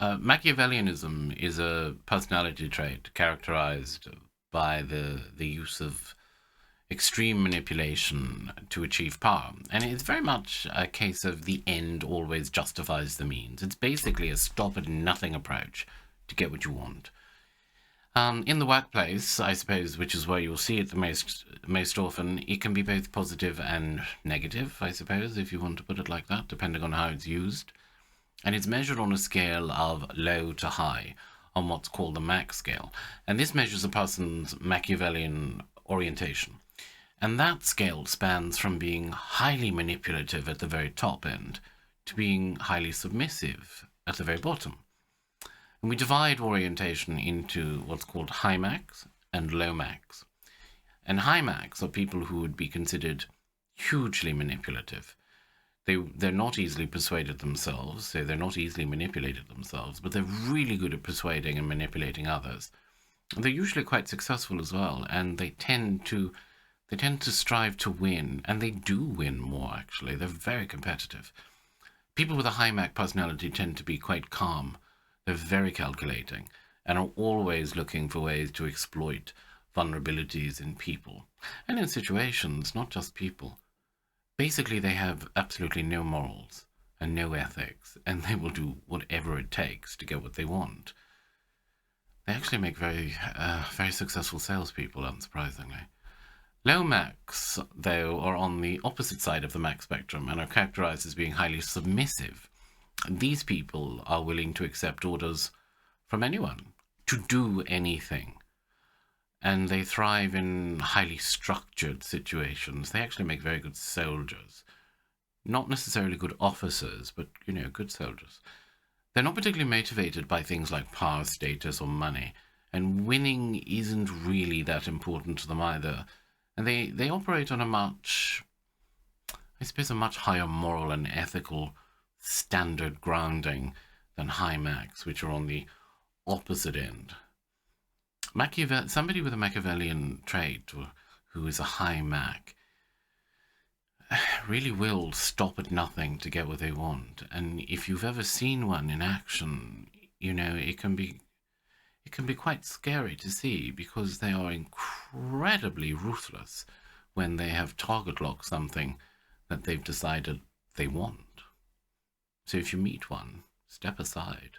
Machiavellianism is a personality trait characterized by the use of extreme manipulation to achieve power. And it's very much a case of the end always justifies the means. It's basically a stop-at-nothing approach to get what you want. In the workplace, I suppose, which is where you'll see it the most often, it can be both positive and negative, I suppose, if you want to put it like that, depending on how it's used. And it's measured on a scale of low to high, on what's called the Mach scale. And this measures a person's Machiavellian orientation. And that scale spans from being highly manipulative at the very top end to being highly submissive at the very bottom. And we divide orientation into what's called high Machs and low Machs. And high Machs are people who would be considered hugely manipulative. They're not easily persuaded themselves, so they're not easily manipulated themselves, but they're really good at persuading and manipulating others. And they're usually quite successful as well, and they tend to strive to win, and they do win more, actually. They're very competitive. People with a high Mach personality tend to be quite calm. They're very calculating and are always looking for ways to exploit vulnerabilities in people and in situations, not just people. Basically, they have absolutely no morals and no ethics, and they will do whatever it takes to get what they want. They actually make very successful salespeople, unsurprisingly. Low Machs, though, are on the opposite side of the Mach spectrum and are characterized as being highly submissive. These people are willing to accept orders from anyone, to do anything. And they thrive in highly structured situations. They actually make very good soldiers. Not necessarily good officers, but, good soldiers. They're not particularly motivated by things like power, status, or money. And winning isn't really that important to them either. And they operate on a much higher moral and ethical standard grounding than high Machs, which are on the opposite end. Somebody with a Machiavellian trait, who is a high Mach, really will stop at nothing to get what they want. And if you've ever seen one in action, it can be quite scary to see, because they are incredibly ruthless when they have target locked something that they've decided they want. So if you meet one, step aside.